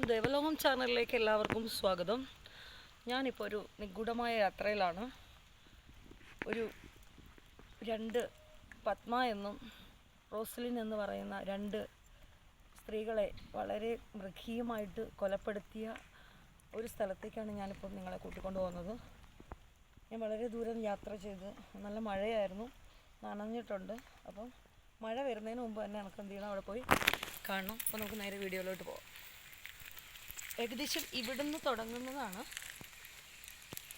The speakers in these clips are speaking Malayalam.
നമസ്കാരം, ദേവലോകം ചാനലിലേക്ക് എല്ലാവർക്കും സ്വാഗതം. ഞാനിപ്പോൾ ഒരു നിഗൂഢമായ യാത്രയിലാണ്. രണ്ട് പത്മ എന്നും റോസ്ലിൻ എന്ന് പറയുന്ന രണ്ട് സ്ത്രീകളെ വളരെ മൃഗീയമായിട്ട് കൊലപ്പെടുത്തിയ ഒരു സ്ഥലത്തേക്കാണ് ഞാനിപ്പോൾ നിങ്ങളെ കൂട്ടിക്കൊണ്ടു പോകുന്നത്. ഞാൻ വളരെ ദൂരം യാത്ര ചെയ്ത് നല്ല മഴയായിരുന്നു, നനഞ്ഞിട്ടുണ്ട്. അപ്പം മഴ വരുന്നതിന് മുമ്പ് തന്നെ നമുക്ക് എന്ത് ചെയ്യണം, അവിടെ പോയി കാണണം. അപ്പോൾ നമുക്ക് നേരെ വീഡിയോയിലോട്ട് പോകാം. ഏകദേശം ഇവിടുന്ന് തുടങ്ങുന്നതാണ്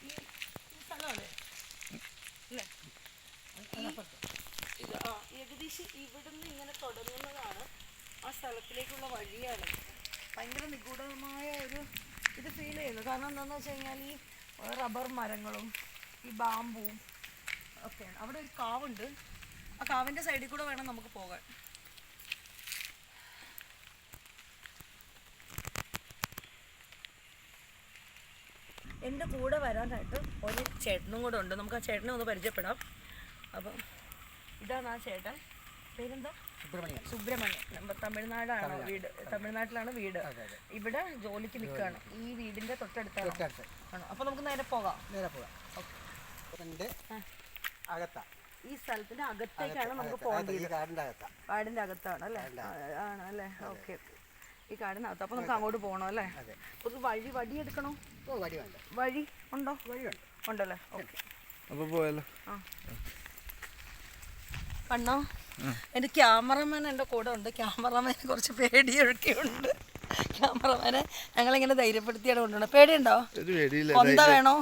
ഈ സ്ഥലമല്ലേ അല്ലേ? ഏകദേശം ഇവിടുന്ന് ഇങ്ങനെ തുടങ്ങുന്നതാണ് ആ സ്ഥലത്തിലേക്കുള്ള വഴിയാണ്. ഭയങ്കര നിഗൂഢമായ ഇത് ഫീൽ ചെയ്യുന്നു. കാരണം എന്താണെന്ന് വെച്ച് കഴിഞ്ഞാൽ ഈ റബ്ബർ മരങ്ങളും ഈ ബാമ്പുവും ഒക്കെയാണ്. അവിടെ ഒരു കാവുണ്ട്, ആ കാവിൻ്റെ സൈഡിൽ കൂടെ വേണം നമുക്ക് പോകാൻ. എൻ്റെ കൂടെ വരാനായിട്ട് ഒരു ചേട്ടനും കൂടെ ഉണ്ട്. നമുക്ക് ആ ചേട്ടനെ ഒന്ന് പരിചയപ്പെടാം. അപ്പം ഇതാണ് ആ ചേട്ടൻ. പേരെന്താ? സുബ്രഹ്മണ്യൻ. തമിഴ്നാടാണ് വീട്, തമിഴ്നാട്ടിലാണ് വീട്. ഇവിടെ ജോലിക്ക് നിൽക്കുകയാണ്. ഈ വീടിൻ്റെ തൊട്ടടുത്താണ് ആണോ? അപ്പോൾ നമുക്ക് നേരെ പോകാം. ഈ സ്ഥലത്തിൻ്റെ അകത്തേക്കാണ് നമുക്ക് പോകേണ്ടത്. കാടിൻ്റെ അകത്താണ് അല്ലേ? ആണ് അല്ലേ? ഓക്കെ, ഈ കാടിനകത്ത്. അപ്പോൾ നമുക്ക് അങ്ങോട്ട് പോകണം അല്ലേ? ഒരു വഴി എടുക്കണോ? വഴി ഉണ്ടോ? ഉണ്ടല്ലേ? ഓക്കെ, അപ്പോൾ പോയാലോ? കണ്ണോ, എൻ്റെ ക്യാമറമാൻ എൻ്റെ കൂടെ ഉണ്ട്. ക്യാമറമാന് കുറച്ച് പേടിയൊക്കെ ഉണ്ട്. ക്യാമറമാനെ ഞങ്ങളിങ്ങനെ ധൈര്യപ്പെടുത്തിയാണ് കൊണ്ടുപോകണം. പേടിയുണ്ടോ? കൊന്ത വേണോ?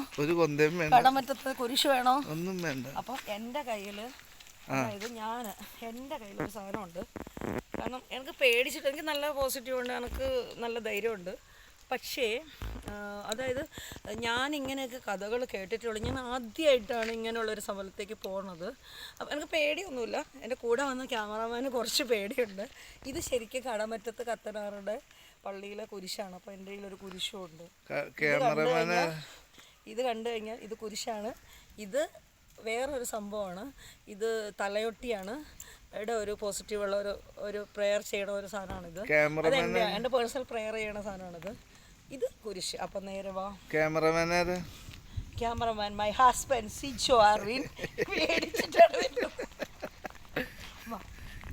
കടമറ്റത്ത് കുരിശ് വേണോ? ഒന്നും വേണ്ട. അപ്പം എൻ്റെ കയ്യിൽ, അതായത് എൻ്റെ കയ്യിലൊരു സാധനമുണ്ട്. കാരണം എനിക്ക് പേടിച്ചിട്ട്, എനിക്ക് നല്ല പോസിറ്റീവ് ഉണ്ട്, എനിക്ക് നല്ല ധൈര്യമുണ്ട്. പക്ഷേ അതായത് ഞാനിങ്ങനെയൊക്കെ കഥകൾ കേട്ടിട്ടുള്ളൂ. ഞാൻ ആദ്യമായിട്ടാണ് ഇങ്ങനെയുള്ളൊരു സ്ഥലത്തേക്ക് പോകുന്നത്. അപ്പം എനിക്ക് പേടിയൊന്നുമില്ല. എൻ്റെ കൂടെ വന്ന ക്യാമറമാന് കുറച്ച് പേടിയുണ്ട്. ഇത് ശരിക്കും കടമറ്റത്ത് കത്തനാറുടെ പള്ളിയിലെ കുരിശാണ്. അപ്പോൾ എൻ്റെ കയ്യിലൊരു കുരിശും ഉണ്ട്. ഇത് കണ്ടു കഴിഞ്ഞാൽ ഇത് കുരിശാണ്. ഇത് വേറൊരു സംഭവമാണ്. ഇത് തലയൊട്ടിയാണ്. ഇവിടെ ഒരു പോസിറ്റീവുള്ള ഒരു പ്രെയർ ചെയ്യണ ഒരു സാധനമാണിത്. എൻ്റെ പേഴ്സണൽ പ്രെയർ ചെയ്യണ സാധനമാണിത്. ഇത് കുരിശ്. അപ്പം നേരെ വാ. Cameraman my husband Sijo Arvin.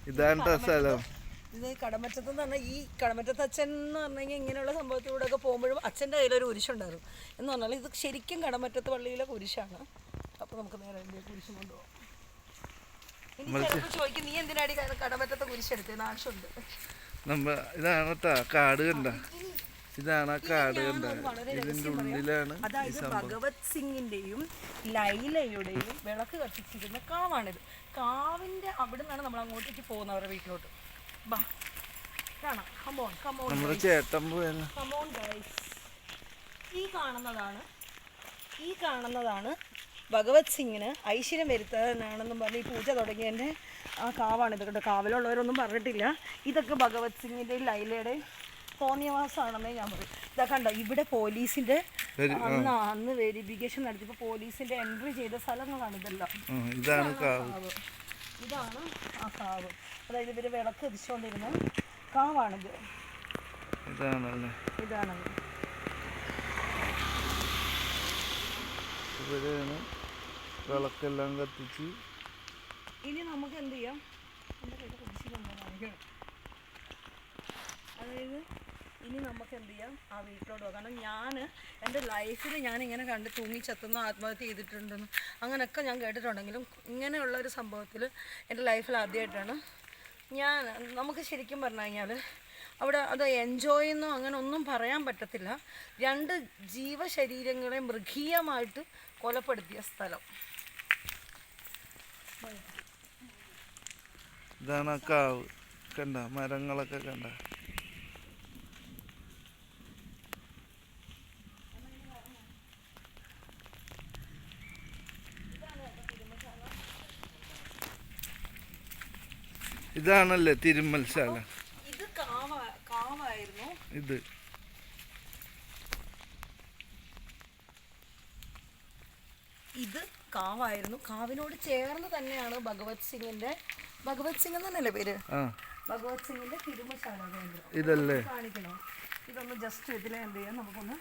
ഇത് കടമറ്റത്ത് എന്ന് പറഞ്ഞാൽ, ഈ കടമറ്റത്ത് അച്ഛൻ എന്ന് പറഞ്ഞു കഴിഞ്ഞാൽ ഇങ്ങനെയുള്ള സംഭവത്തിലൂടെ ഒക്കെ പോകുമ്പോഴും അച്ഛൻ്റെ കയ്യിലൊരു കുരിശുണ്ടായിരുന്നു. എന്ന് പറഞ്ഞാൽ ഇത് ശരിക്കും കടമറ്റത്ത് പള്ളിയിലെ കുരിശാണ്. അപ്പോൾ നമുക്ക് നേരെ എൻ്റെ കുരിശും കൊണ്ടുപോകാം. ഇനി ചിലപ്പോൾ ചോദിക്കും, നീ എന്തിനാടി കടമറ്റത്തെ കുരിശെടുത്തത്? ആവശ്യമുണ്ട്. ഇതാണ് കാട് കണ്ട, ഇതാണ് ആ കാട് കണ്ട, ഇതിന്റെ ഉള്ളിലാണ്. അതായത് ഭഗവത് സിംഗിന്റെയും ലൈലയുടെയും വിളക്ക് കത്തിച്ചിരുന്ന കാവാണിത്. കാവിന്റെ അവിടെ നിന്നാണ് നമ്മൾ അങ്ങോട്ടേക്ക് പോകുന്നത്, അവരുടെ വീട്ടിലോട്ട്. നമ്മുടെ ചേട്ടൻ പോയല്ലോ. ഈ കാണുന്നതാണ് ഭഗവത് സിംഗിന് ഐശ്വര്യം വരുത്താനാണെന്നും പറഞ്ഞ് ഈ പൂജ തുടങ്ങിയതിൻ്റെ ആ കാവാണിത് കേട്ടോ. കാവിലുള്ളവരൊന്നും പറഞ്ഞിട്ടില്ല. ഇതൊക്കെ ഭഗവത് സിംഗിൻ്റെയും ലൈലയുടെയും തോന്നിയവാസമാണെന്നേ ഞാൻ പറയും. ഇതാ കണ്ടോ, ഇവിടെ പോലീസിൻ്റെ അന്ന് വെരിഫിക്കേഷൻ നടത്തിയപ്പോൾ പോലീസിൻ്റെ എൻട്രി ചെയ്ത സ്ഥലങ്ങളാണ് ഇതെല്ലാം. ഇതാണ് ആ കാവ്. അതായത് ഇവര് വിളക്ക് എത്തിച്ചുകൊണ്ടിരുന്ന കാവാണിത്. ഇതാണത്. വിളക്കെല്ലാം കത്തിച്ച് ഇനി നമുക്ക് എന്ത് ചെയ്യാം, അതായത് ഇനി നമുക്ക് എന്ത് ചെയ്യാം, ആ വീട്ടിലോട്ട് പോകാം. കാരണം എൻ്റെ ലൈഫിൽ ഞാനിങ്ങനെ കണ്ട് തൂങ്ങിച്ചെത്തുന്ന ആത്മഹത്യ ചെയ്തിട്ടുണ്ടെന്ന് അങ്ങനെയൊക്കെ ഞാൻ കേട്ടിട്ടുണ്ടെങ്കിലും ഇങ്ങനെയുള്ളൊരു സംഭവത്തിൽ എൻ്റെ ലൈഫിൽ ആദ്യമായിട്ടാണ് നമുക്ക് ശരിക്കും പറഞ്ഞു കഴിഞ്ഞാൽ അവിടെ അത് എൻജോയ് എന്നോ അങ്ങനെ ഒന്നും പറയാൻ പറ്റത്തില്ല. രണ്ട് ജീവശരീരങ്ങളെ മൃഗീയമായിട്ട് കൊലപ്പെടുത്തിയ സ്ഥലം. ഇതാണ് ആ കാവ്. കണ്ട മരങ്ങളൊക്കെ കണ്ട. ഇതാണല്ലേ തിരുമൽശാല. ഇത് കാവായിരുന്നു. ഇത് കാവായിരുന്നു. കാവിനോട് ചേർന്ന് തന്നെയാണ് ഭഗവത് സിംഗ് എന്നല്ലേ പേര്? ഭഗവത് സിംഗിന്റെ തിരുമൽശാല കേന്ദ്രം. ഇതല്ലേ കാണിക്കണോ? ഇതൊന്ന് ജസ്റ്റ് ഇതിലെ എന്ത് ചെയ്യാം നമുക്കൊന്ന്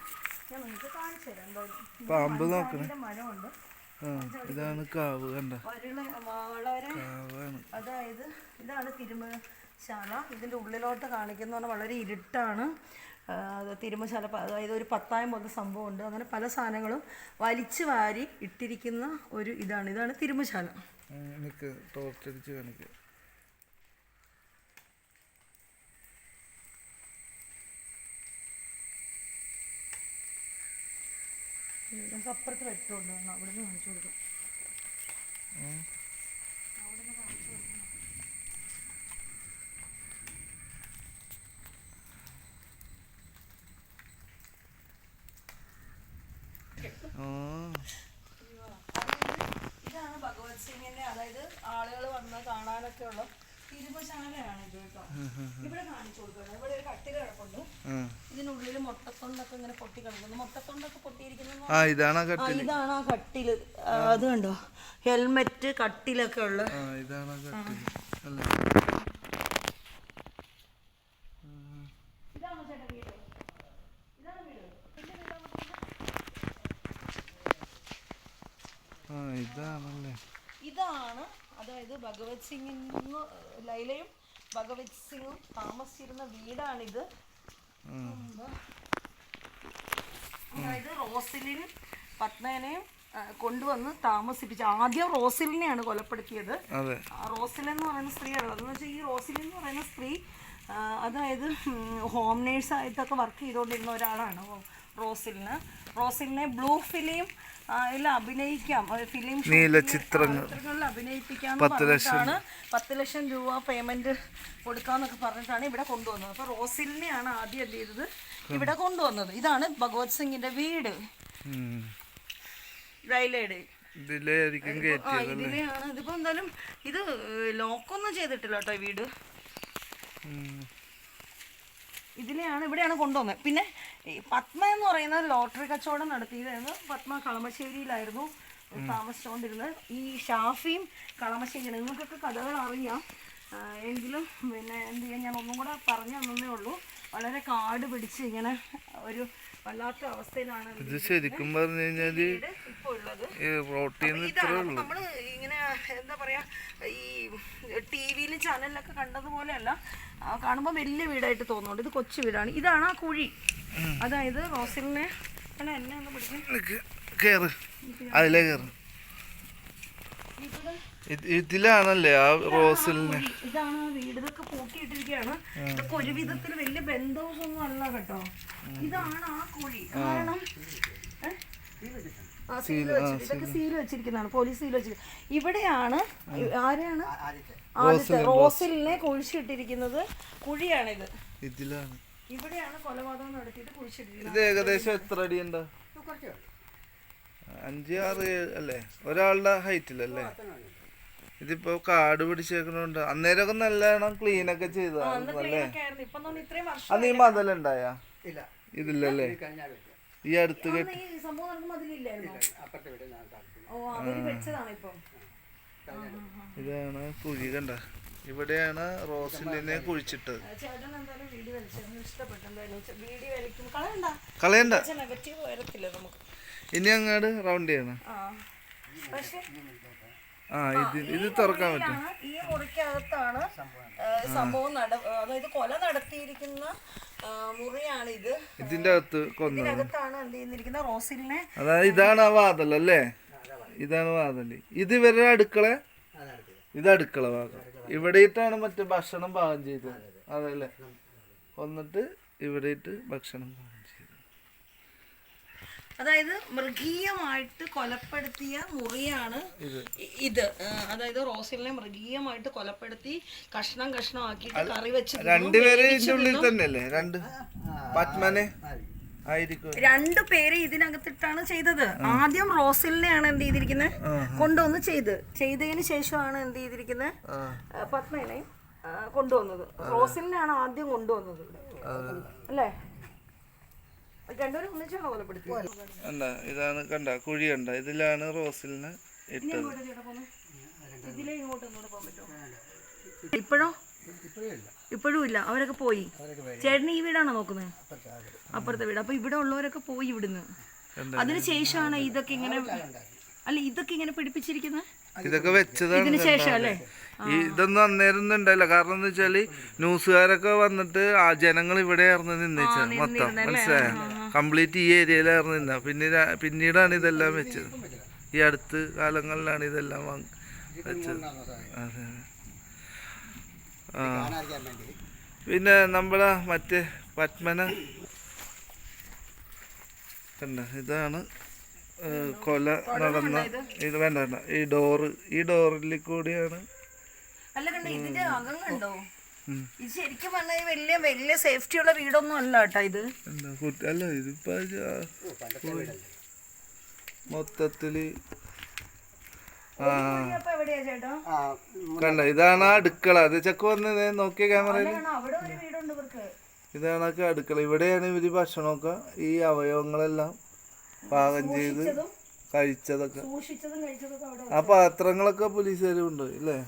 ഞാൻ നിങ്ങൾക്ക് കാണിച്ചു തരാം എന്തായാലും. പാമ്പ് നോക്കണേ. മരമുണ്ട്. ഇതാണ് കാവ് കണ്ട. വളരെ അതായത് ഇതാണ് തിരുമശാല. ഇതിൻ്റെ ഉള്ളിലോട്ട് കാണിക്കുന്ന പറഞ്ഞാൽ വളരെ ഇരുട്ടാണ്. തിരുമശാല അതായത് ഒരു പത്തായം പോലത്തെ സംഭവമുണ്ട്. അങ്ങനെ പല സാധനങ്ങളും വലിച്ചു വാരി ഇട്ടിരിക്കുന്ന ഒരു ഇതാണ് തിരുമശാല. ടോർച്ചടിച്ച് കാണിക്കുക. നമുക്ക് അപ്പുറത്ത് വെട്ടമുണ്ട്, അവിടെ നിന്ന് കാണിച്ചു കൊടുക്കാം. ഇതാണ് ഭഗവത് സിംഗിന്റെ, അതായത് ആളുകൾ വന്ന് കാണാനൊക്കെ ഉള്ള തിരുമശാലയാണ് ഇത് കേട്ടോ. ഇവിടെ കാണിച്ചു കൊടുക്കണം. ഇവിടെ ഒരു കട്ടിൽ കിടപ്പുണ്ട്. ഇതിനുള്ളിൽ മുട്ടത്തൊണ്ടൊക്കെ ഇങ്ങനെ പൊട്ടി കിടക്കുന്നു. മുട്ടത്തൊണ്ടൊക്കെ പൊട്ടിയിരിക്കുന്നത് ഇതാണ് ആ കട്ടില്. അത് കണ്ടോ, ഹെൽമെറ്റ് കട്ടിലൊക്കെ ഉള്ള ഇതാണ് ചേട്ടാ വീട്. ഇതാണ് വീട്. ഇതാണ് അതായത് ഭഗവത് സിംഗ് ലൈലയും ഭഗവത് സിംഗും താമസിച്ചിരുന്ന വീടാണിത്. അതായത് റോസിലിൻ പത്മേനെയും കൊണ്ടുവന്ന് താമസിപ്പിച്ച ആദ്യം റോസിലിനെയാണ് കൊലപ്പെടുത്തിയത്. റോസിലിൻ എന്ന് പറയുന്ന സ്ത്രീയാണ്. അതെന്ന് വെച്ചാൽ ഈ റോസിലിൻ എന്ന് പറയുന്ന സ്ത്രീ അതായത് ഹോം നേഴ്സായിട്ടൊക്കെ വർക്ക് ചെയ്തുകൊണ്ടിരുന്ന ഒരാളാണ് റോസിലിനെ ബ്ലൂ ഫിലിം അഭിനയിക്കാം, ഫിലിം ചിത്രങ്ങളിൽ അഭിനയിപ്പിക്കാന്ന് പറഞ്ഞിട്ടാണ് 10 ലക്ഷം രൂപ പേയ്മെന്റ് കൊടുക്കാന്നൊക്കെ പറഞ്ഞിട്ടാണ് ഇവിടെ കൊണ്ടുവന്നത്. അപ്പൊ റോസിലിനെയാണ് ആദ്യം എന്ത് ചെയ്തത് ഇവിടെ കൊണ്ടുവന്നത്. ഇതാണ് ഭഗവത് സിംഗിന്റെ വീട്. ലൈലയുടെ ഇതിലെയാണ്. ഇതിപ്പോ എന്തായാലും ഇത് ലോക്കൊന്നും ചെയ്തിട്ടില്ല കേട്ടോ വീട്. ഇതിലെയാണ്, ഇവിടെയാണ് കൊണ്ടുവന്നത്. പിന്നെ പത്മ എന്ന് പറയുന്ന ലോട്ടറി കച്ചവടം നടത്തിയതായിരുന്നു. പത്മ കളമശ്ശേരിയിലായിരുന്നു താമസിച്ചുകൊണ്ടിരുന്നത്. ഈ ഷാഫിയും കളമശ്ശേരിയാണ്. നിങ്ങൾക്കൊക്കെ കഥകൾ അറിയാം. എങ്കിലും പിന്നെ എന്ത് ചെയ്യാൻ, ഞാൻ ഒന്നും കൂടെ പറഞ്ഞു തന്നേ ഉള്ളൂ. വളരെ കാട് പിടിച്ച് ഇങ്ങനെ ഒരു വല്ലാത്ത അവസ്ഥയിലാണ് ഇത് ശരിക്കും പറഞ്ഞു കഴിഞ്ഞാല് ഇപ്പൊ ഉള്ളത്. നമ്മള് ഇങ്ങനെ എന്താ പറയാ, ഈ ടിവിയിലും ചാനലിലൊക്കെ കണ്ടതുപോലെയല്ല, കാണുമ്പോൾ വലിയ വീടായിട്ട് തോന്നുന്നുണ്ട്. ഇത് കൊച്ചു വീടാണ്. ഇതാണ് ആ കുഴി. അതായത് റോസിലിനെ എന്നെ ഒന്ന് പിടിക്കും. അതിലേ കേറ്. ഇതിലാണല്ലേ ആ റോസിലിനെ. ഇതാണ് ആ വീട്. ഇതൊക്കെ പൂട്ടിയിട്ടിരിക്കുകയാണ്. ഇതൊക്കെ ഒരു വിധത്തിൽ വലിയ ബന്ധമൊന്നും അല്ല കേട്ടോ. ഇതാണ് ആ കുഴി. കാരണം ഇതൊക്കെ സീൽ വെച്ചിരിക്കുന്നതാണ്, പോലീസ് സീൽ വെച്ചിരിക്കുന്നത്. ഇവിടെയാണ് ആരെയാണ് ആദ്യത്തെ റോസിലിനെ കുഴിച്ചിട്ടിരിക്കുന്നത്. കുഴിയാണിത്. ഇതിലാണ് ഇവിടെയാണ് കൊലപാതകം നടത്തിയിട്ട് കുഴിച്ചിട്ടിരിക്കുന്നത്. ഇത് ഏകദേശം എത്ര അടി ഉണ്ടോ? 5, 6 അല്ലേ, ഒരാളുടെ ഹൈറ്റിലല്ലേ. ഇതിപ്പോ കാട് പിടിച്ചേക്കണോണ്ട് അന്നേരമൊക്കെ നല്ലോണം ക്ലീൻ ഒക്കെ ചെയ്തല്ലേ. അന്ന് ഈ മതിലുണ്ടായ ഇതില്ലല്ലേ, ഈ അടുത്ത് ഇതാണ് കുഴി കണ്ട. ഇവിടെയാണ് റോസിലിനെ കുഴിച്ചിട്ടത്. കളയണ്ട, ഇനി അങ്ങാട് റൗണ്ട് ചെയ്യണം. ഇത് തുറക്കാൻ പറ്റും. ഈ മുറിക്കകത്താണ് സംഭവം അതായത് കൊല നടത്തിയിരിക്കുന്ന മുറിയാണ് ഇത്. ഇതിന്റെ അകത്ത് ഇതിനകത്താണ് എന്ത് ചെയ്യുന്നിരിക്കുന്ന റോസിലിനെ. അതായത് ഇതാണ് ആ വാതലല്ലേ, ഇതാണ് വാതല്. ഇത് ഇവരുടെ അടുക്കള, ഇത് അടുക്കള ഭാഗം. ഇവിടെ ഇട്ടാണ് മറ്റേ ഭക്ഷണം പാകം ചെയ്തത്. അതല്ലേ, വന്നിട്ട് ഇവിടെ ഇട്ട് ഭക്ഷണം പാകം ചെയ്തത്. അതായത് മൃഗീയമായിട്ട് കൊലപ്പെടുത്തിയ മുറിയാണ് ഇത്. അതായത് റോസിലിനെ മൃഗീയമായിട്ട് കൊലപ്പെടുത്തി കഷ്ണം ആക്കിയിട്ട് കറി വെച്ച് രണ്ടുപേര് ഉള്ളിൽ തന്നെയല്ലേ, പത്മനെ ആയിരിക്കും. 2 പേര് ഇതിനകത്തിട്ടാണ് ചെയ്തത്. ആദ്യം റോസിലിനെയാണ് എന്ത് ചെയ്തിരിക്കുന്നത് കൊണ്ടുവന്ന് ചെയ്തതിന് ശേഷമാണ് എന്ത് ചെയ്തിരിക്കുന്നത് പത്മനെ കൊണ്ടുവന്നത്. റോസിലിനെയാണ് ആദ്യം കൊണ്ടുവന്നത് അല്ലേ. ഇതാണ് കണ്ട കുഴി കണ്ട. ഇതിലാണ് റോസിലിനെ ഇട്ടത്. ഇപ്പോഴോ ഇപ്പോഴും ഇല്ല, അവരൊക്കെ പോയി. ചേട്ടന് ഈ വീടാണോ നോക്കുന്നത്? അപ്പുറത്തെ വീട്. അപ്പൊ ഇവിടെ ഉള്ളവരൊക്കെ പോയി ഇവിടുന്ന്. അതിനുശേഷമാണ് ഇതൊക്കെ ഇങ്ങനെ, അല്ല ഇതൊക്കെ ഇങ്ങനെ പിടിപ്പിച്ചിരിക്കുന്നത്. ഇതൊക്കെ വെച്ചതാണ് ഇതിന് ശേഷം അല്ലേ? ഇതൊന്നും അന്നേരം ഒന്നും ഉണ്ടായില്ല. കാരണം എന്ന് വെച്ചാല് ന്യൂസുകാരൊക്കെ വന്നിട്ട് ആ ജനങ്ങൾ ഇവിടെ ആയിരുന്നു നിന്നേച്ച മൊത്തം, മനസ്സിലായ? കംപ്ലീറ്റ് ഈ ഏരിയയിലായിരുന്നു നിന്ന. പിന്നീടാണ് ഇതെല്ലാം വെച്ചത്. ഈ അടുത്ത് കാലങ്ങളിലാണ് ഇതെല്ലാം വെച്ചത്. അതെ. ആ പിന്നെ നമ്മുടെ മറ്റേ പത്മന കണ്ട, ഇതാണ് കൊല നടന്ന. ഇത് വേണ്ട വേണ്ട, ഈ ഡോറിൽ കൂടിയാണ്. അല്ല കണ്ടോ, ഇതിന്റെ അകം കണ്ടോ? ഇത് ശരിക്കും പറഞ്ഞാൽ വലിയ വലിയ സേഫ്റ്റി ഉള്ള വീടൊന്നും അല്ല കേട്ടോ ഇത്. അല്ല ഇതിപ്പോ മൊത്തത്തില് കണ്ട, ഇതാണ് അടുക്കള. അത് ചെക്ക് വന്നത് നോക്കിയ ക്യാമറയില്. ഇതാണ് അടുക്കള. ഇവിടെയാണ് ഇവര് ഭക്ഷണമൊക്കെ ഈ അവയവങ്ങളെല്ലാം പാകം ചെയ്ത് കഴിച്ചതൊക്കെ. ആ പാത്രങ്ങളൊക്കെ പോലീസുകാരും ഉണ്ട് അല്ലേ?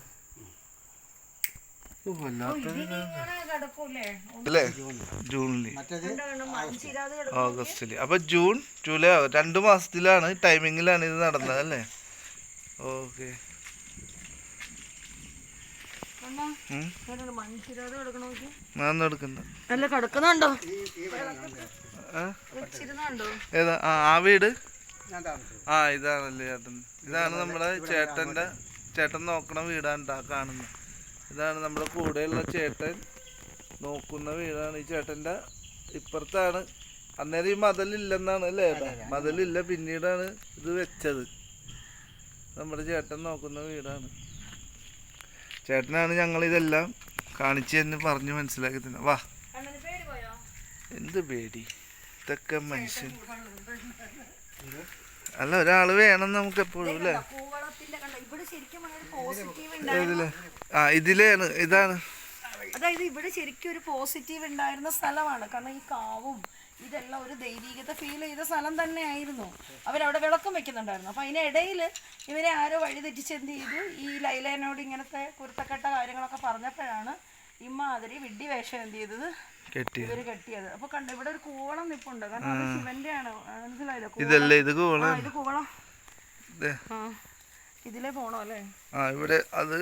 അല്ലേ? ജൂണില്, ഓഗസ്റ്റില്. അപ്പൊ ജൂൺ ജൂലൈ 2 മാസത്തിലാണ് ടൈമിങ്ങിലാണ് ഇത് നടന്നത് അല്ലേ? ഓക്കെ. ഏതാ? ആ വീട് ഇതാണല്ലേ ചേട്ടൻ. ഇതാണ് നമ്മുടെ ചേട്ടൻ നോക്കണ വീടാണ് കാണുന്നത്. ഇതാണ് നമ്മുടെ കൂടെയുള്ള ചേട്ടൻ നോക്കുന്ന വീടാണ്. ഈ ചേട്ടൻ്റെ ഇപ്പുറത്താണ്. അന്നേരം ഈ മതിലില്ലെന്നാണ് അല്ലേ ചേട്ടാ? മതിലില്ല, പിന്നീടാണ് ഇത് വെച്ചത്. നമ്മുടെ ചേട്ടൻ നോക്കുന്ന വീടാണ്. ചേട്ടനാണ് ഞങ്ങളിതെല്ലാം കാണിച്ചു എന്ന് പറഞ്ഞ് മനസ്സിലാക്കി തന്നെ. വാ, എന്ത് പേടി, ഇതൊക്കെ മനുഷ്യൻ. അല്ല, ഒരാള് വേണം നമുക്ക് എപ്പോഴും അല്ലേ? ഇതിലാണ്, ഇതാണ്. അതായത് ഇവിടെ ശരിക്കും ഒരു പോസിറ്റീവ് ഉണ്ടായിരുന്ന സ്ഥലമാണ്. കാരണം ഈ കാവും ഇതെല്ലാം ഒരു ദൈവികത ഫീൽ ചെയ്ത സ്ഥലം തന്നെയായിരുന്നു. അവരവിടെ വിളക്കം വെക്കുന്നുണ്ടായിരുന്നു. അപ്പം അതിനിടയിൽ ഇവരെ ആരോ വഴി തെറ്റിച്ച് എന്ത് ചെയ്തു, ഈ ലൈലേനോട് ഇങ്ങനത്തെ കുരുത്തക്കെട്ട കാര്യങ്ങളൊക്കെ പറഞ്ഞപ്പോഴാണ് ഇമ്മാതിരി വിഡ്ഢി വേഷം എന്ത് ചെയ്തത്, ഇവര് കെട്ടിയത്. അപ്പൊ കണ്ടു, ഇവിടെ ഒരു കൂവളം നിപ്പുണ്ട്. കാരണം അത് ശിവന്റെ ആണ്, മനസ്സിലായില്ലോ? ഇത് കൂവളം. ഇതിലേ പോണോ അല്ലേ? ഇവിടെ അത്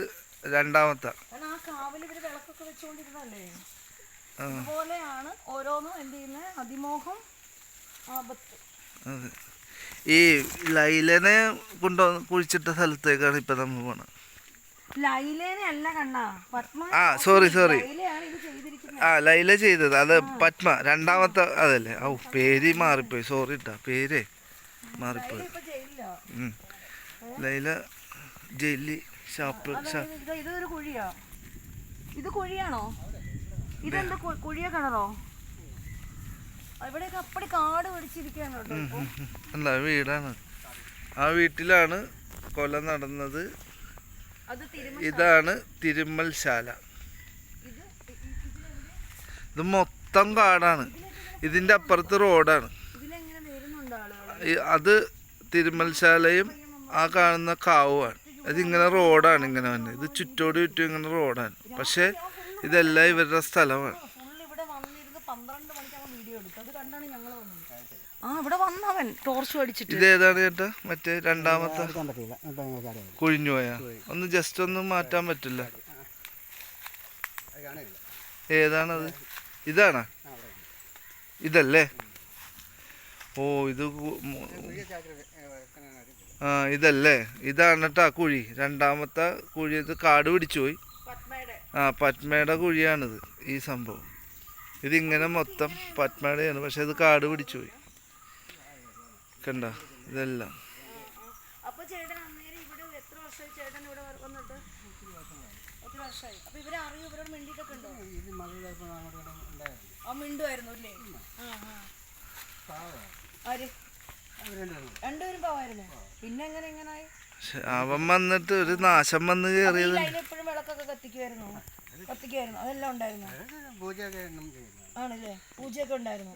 രണ്ടാമത്തെ. കാരണം ആ കാവിൽ ഇവര് വിളക്കൊക്കെ വെച്ചുകൊണ്ടിരുന്നല്ലേ? അതുപോലെയാണ് ഓരോന്നും എന്ത് ചെയ്യുന്നത്, അതിമോഹം, ആപത്ത്. ഈ ലൈലനെ കൊണ്ടുവന്ന് കുഴിച്ചിട്ട സ്ഥലത്തേക്കാണ് ഇപ്പൊ നമ്മൾ പോണത്. ലൈലേനെ അല്ല കണ്ണാ, പത്മ. സോറി ലൈല ചെയ്തത് അത് പത്മ, രണ്ടാമത്തെ അതല്ലേ? പേര് മാറിപ്പോയി, സോറി ട്ടാ, പേര് മാറിപ്പോയി. ലൈല ജയിലിൽ ഷാപ്പ്. ഇതൊരു കുഴിയാ. ഇത് കുഴിയാണോ? ഇതെന്താ കുഴിയ കിണറോ? ഇവിടെയൊക്കെ അപ്പടി കാട് പിടിച്ചിരിക്കുകയാണ് കേട്ടോ. അല്ല, വീടാണ്. ആ വീട്ടിലാണ് കൊല നടന്നത്. ഇതാണ് തിരുമ്മൽ ശാല. ഇത് മൊത്തം കാടാണ്. ഇതിന്റെ അപ്പുറത്ത് റോഡാണ്. അത് തിരുമ്മൽ ശാലയും ആ കാണുന്ന കാവുമാണ്. അതിങ്ങനെ റോഡാണ്, ഇങ്ങനെ വന്നെ. ഇത് ചുറ്റോട് ചുറ്റും ഇങ്ങനെ റോഡാണ്. പക്ഷെ ഇതെല്ലാം ഇവരുടെ സ്ഥലമാണ്. ഇതേതാണ് ചേട്ടാ? മറ്റേ രണ്ടാമത്തെ കുഴിഞ്ഞു പോയാ? ഒന്ന് ജസ്റ്റ് ഒന്ന് മാറ്റാൻ പറ്റില്ല. ഏതാണത്? ഇതാണോ? ഇതല്ലേ? ഓ, ഇത് ഇതല്ലേ? ഇതാണ് കേട്ടാ കുഴി. രണ്ടാമത്തെ കുഴി. ഇത് കാട് പിടിച്ചു പോയി. പത്മയുടെ കുഴിയാണിത്. ഈ സംഭവം ഇതിങ്ങനെ മൊത്തം പത്മയുടെയാണ്. പക്ഷെ ഇത് കാട് പിടിച്ചു പോയി. കണ്ട, ഇതെല്ലാം. അവൻ വന്നിട്ട് ഒരു നാശം വന്ന് കയറിയത്. അതെല്ലാം ഉണ്ടായിരുന്നു. ആണല്ലേ? പൂജയൊക്കെ ഉണ്ടായിരുന്നു.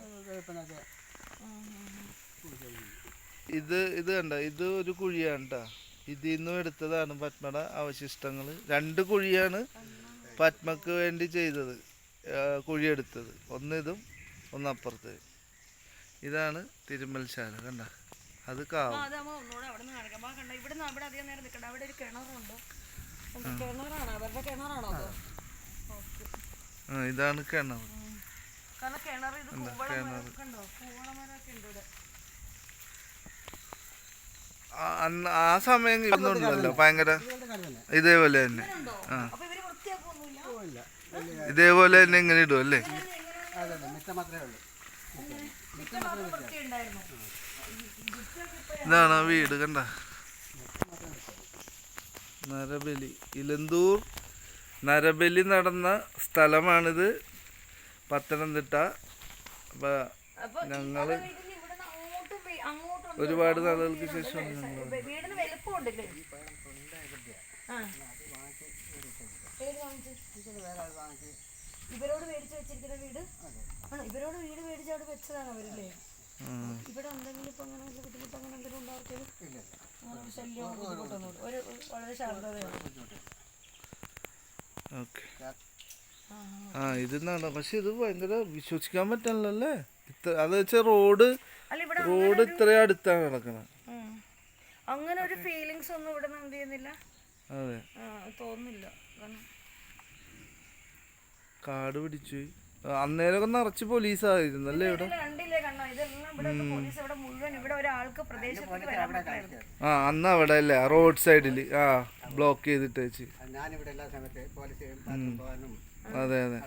ഇത് കണ്ട, ഇത് ഒരു കുഴിയാണ് കേട്ടാ. ഇതിൽ നിന്നും എടുത്തതാണ് പത്മയുടെ അവശിഷ്ടങ്ങൾ. 2 കുഴിയാണ് പത്മക്ക് വേണ്ടി ചെയ്തത്, കുഴിയെടുത്തത്. ഒന്നിതും ഒന്നപ്പുറത്ത്. ഇതാണ് തിരുമൽശാല. കണ്ട, അത് കാവ്. ഇതാണ് കിണർ. ആ സമയം ഇടുന്നുണ്ടല്ലോ ഭയങ്കര ഇതേപോലെ തന്നെ. ഇതേപോലെ തന്നെ ഇങ്ങനെ ഇടും അല്ലേ? ഇതാണ് ആ വീട്. കണ്ട, നരബലി, ഇലന്തൂർ നരബലി നടന്ന സ്ഥലമാണിത്, പത്തനംതിട്ട. അപ്പൊ ഞങ്ങള് ഒരുപാട് നാളുകൾക്ക് ശേഷം ഇവരോട് മേടിച്ചു വെച്ചിരിക്കുന്ന വീട്, ഇവരോട് വീട് മേടിച്ച് അവിടെ വെച്ചതാണ് അവരല്ലേ? ഇവിടെ എന്തെങ്കിലും ഇപ്പൊ അങ്ങനെ ബുദ്ധിമുട്ട് അങ്ങനെ എന്തെങ്കിലും ഉണ്ടാക്കിയത് ശല്യവും ബുദ്ധിമുട്ടൊന്നും ഒരു വളരെ ശാന്തതയാണ്. ഇതെന്നാണ്. പക്ഷെ ഇത് ഭയങ്കര വിശ്വസിക്കാൻ പറ്റണല്ലേ. അത് വെച്ചാൽ റോഡ് ഇത്രയും അടുത്താണ് കിടക്കണത്. അങ്ങനെ ഒരു ഫീലിങ്സ് ഒന്നും ഇവിടെ എന്ത് ചെയ്യുന്നില്ല. അതെ, തോന്നുന്നില്ല. കാട് പിടിച്ചു. അന്നേരമൊക്കെ നിറച്ച് പോലീസായിരുന്നല്ലേ ഇവിടെ? അന്ന് അവിടെ അല്ലേ റോഡ് സൈഡില് ബ്ലോക്ക് ചെയ്തിട്ട് വെച്ച്. അതെ അതെ.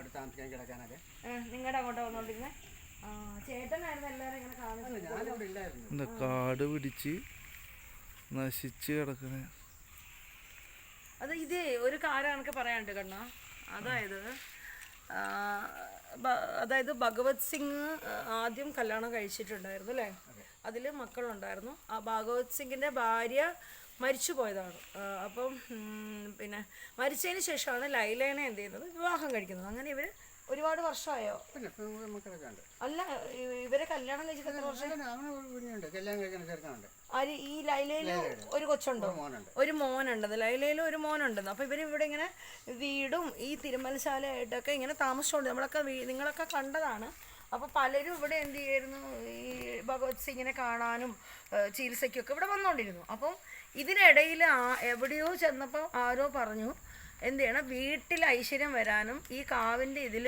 കാട് പിടിച്ച് നശിച്ച് കിടക്കണ. അത് ഇത് ഒരു കാര്യം എനിക്ക് പറയാനുണ്ട് കണ്ണ. അതായത് ഭഗവത് സിംഗ് ആദ്യം കല്യാണം കഴിച്ചിട്ടുണ്ടായിരുന്നു അല്ലേ? അതിൽ മക്കളുണ്ടായിരുന്നു. ആ ഭഗവത് സിംഗിൻ്റെ ഭാര്യ മരിച്ചു പോയതാണ്. അപ്പം പിന്നെ മരിച്ചതിന് ശേഷമാണ് ലൈലേനെ എന്ത് ചെയ്യുന്നത്, വിവാഹം കഴിക്കുന്നത്. അങ്ങനെ ഇവർ ഒരുപാട് വർഷമായോ? അല്ല, ഇവരെ കല്യാണം കഴിച്ചിട്ട് എത്ര വർഷം? ഈ ലൈലയില് ഒരു കൊച്ചുണ്ടോ? ഒരു മോനുണ്ടെന്ന്. ലൈലയിൽ ഒരു മോനുണ്ടെന്ന്. അപ്പൊ ഇവര് ഇവിടെ ഇങ്ങനെ വീടും ഈ തിരുമൽശാലയായിട്ടൊക്കെ ഇങ്ങനെ താമസിച്ചുകൊണ്ട് നിങ്ങളൊക്കെ കണ്ടതാണ്. അപ്പോൾ പലരും ഇവിടെ എന്ത് ചെയ്യായിരുന്നു, ഈ ഭഗവത് സിംഗിനെ കാണാനും ചികിത്സയ്ക്കൊക്കെ ഇവിടെ വന്നുകൊണ്ടിരുന്നു. അപ്പം ഇതിനിടയിൽ എവിടെയോ ചെന്നപ്പോൾ ആരോ പറഞ്ഞു എന്ത് ചെയ്യണം, വീട്ടിൽ ഐശ്വര്യം വരാനും ഈ കാവിൻ്റെ ഇതിൽ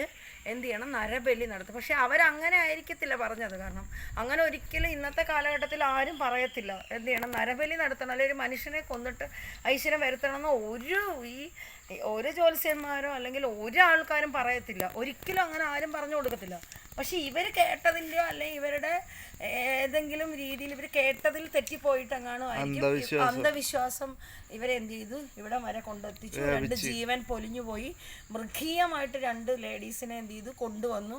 എന്ത് ചെയ്യണം, നരബലി നടത്തും. പക്ഷെ അവരങ്ങനെ ആയിരിക്കത്തില്ല പറഞ്ഞത്. കാരണം അങ്ങനെ ഒരിക്കലും ഇന്നത്തെ കാലഘട്ടത്തിൽ ആരും പറയത്തില്ല എന്ത് ചെയ്യണം, നരബലി നടത്തണം, അല്ലെങ്കിൽ ഒരു മനുഷ്യനെ കൊന്നിട്ട് ഐശ്വര്യം വരുത്തണമെന്ന് ഒരു ജ്യോത്സ്യന്മാരോ അല്ലെങ്കിൽ ഒരാൾക്കാരും പറയത്തില്ല. ഒരിക്കലും അങ്ങനെ ആരും പറഞ്ഞു കൊടുക്കത്തില്ല. പക്ഷെ ഇവർ കേട്ടതിൻ്റെയോ അല്ലെങ്കിൽ ഇവരുടെ ഏതെങ്കിലും രീതിയിൽ ഇവർ കേട്ടതിൽ തെറ്റിപ്പോയിട്ടെങ്ങാണോ ആയിരിക്കും അന്ധവിശ്വാസം ഇവരെന്ത് ചെയ്തു, ഇവിടെ വരെ കൊണ്ടെത്തിച്ചു. 2 ജീവൻ പൊലിഞ്ഞു പോയി. മൃഗീയമായിട്ട് 2 ലേഡീസിനെ എന്ത് ചെയ്തു, കൊണ്ടുവന്നു,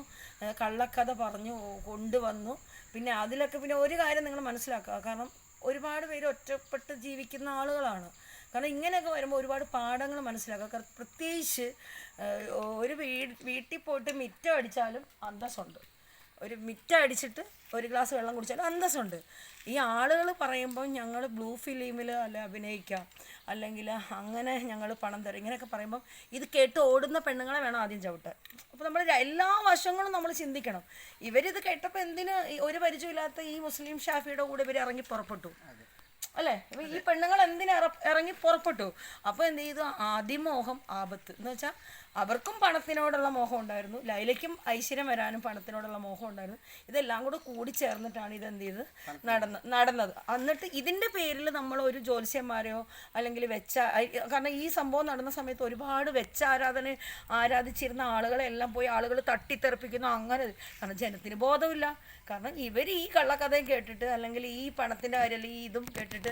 കള്ളക്കഥ പറഞ്ഞു കൊണ്ടുവന്നു. പിന്നെ അതിലൊക്കെ പിന്നെ ഒരു കാര്യം നിങ്ങൾ മനസ്സിലാക്കുക, കാരണം ഒരുപാട് പേര് ഒറ്റപ്പെട്ട് ജീവിക്കുന്ന ആളുകളാണ്. കാരണം ഇങ്ങനെയൊക്കെ വരുമ്പോൾ ഒരുപാട് പാഠങ്ങൾ മനസ്സിലാക്കുക. കാരണം പ്രത്യേകിച്ച് ഒരു വീട്ടിൽ പോയിട്ട് മിറ്റം അടിച്ചാലും അന്തസ്സുണ്ട്. ഒരു മിറ്റം അടിച്ചിട്ട് ഒരു ഗ്ലാസ് വെള്ളം കുടിച്ചാലും അന്തസ്സുണ്ട്. ഈ ആളുകൾ പറയുമ്പോൾ ഞങ്ങൾ ബ്ലൂ ഫിലിമിൽ അഭിനയിക്കാം, അല്ലെങ്കിൽ അങ്ങനെ ഞങ്ങൾ പണം തരും, ഇങ്ങനെയൊക്കെ പറയുമ്പം ഇത് കേട്ട് ഓടുന്ന പെണ്ണുങ്ങളെ വേണം ആദ്യം ചവിട്ടാൻ. അപ്പോൾ നമ്മൾ എല്ലാ വശങ്ങളും നമ്മൾ ചിന്തിക്കണം. ഇവരിത് കേട്ടപ്പോൾ എന്തിന് ഒരു പരിചയമില്ലാത്ത ഈ മുസ്ലിം ഷാഫിയുടെ കൂടെ ഇവർ ഇറങ്ങി പുറപ്പെട്ടു അല്ലേ? അപ്പോൾ ഈ പെണ്ണുങ്ങൾ എന്തിന് ഇറങ്ങി പുറപ്പെട്ടു? അപ്പോൾ എന്ത് ചെയ്തു, അതിമോഹം ആപത്ത് എന്ന് വെച്ചാൽ അവർക്കും പണത്തിനോടുള്ള മോഹം ഉണ്ടായിരുന്നു, ലൈലയ്ക്കും ഐശ്വര്യം വരാനും പണത്തിനോടുള്ള മോഹം ഉണ്ടായിരുന്നു. ഇതെല്ലാം കൂടെ കൂടിച്ചേർന്നിട്ടാണ് ഇതെന്ത് ചെയ്ത് നടന്നത്. എന്നിട്ട് ഇതിൻ്റെ പേരിൽ നമ്മൾ ഒരു ജ്യോത്സ്യന്മാരെയോ അല്ലെങ്കിൽ കാരണം ഈ സംഭവം നടന്ന സമയത്ത് ഒരുപാട് ആരാധിച്ചിരുന്ന ആളുകളെല്ലാം പോയി ആളുകൾ തട്ടിത്തെറിപ്പിക്കുന്നു. അങ്ങനെ കാരണം ജനത്തിന് ബോധമില്ല. കാരണം ഇവർ ഈ കള്ളക്കഥയും കേട്ടിട്ട് അല്ലെങ്കിൽ ഈ പണത്തിൻ്റെ കാര്യം അല്ലെങ്കിൽ ഇതും കേട്ടിട്ട്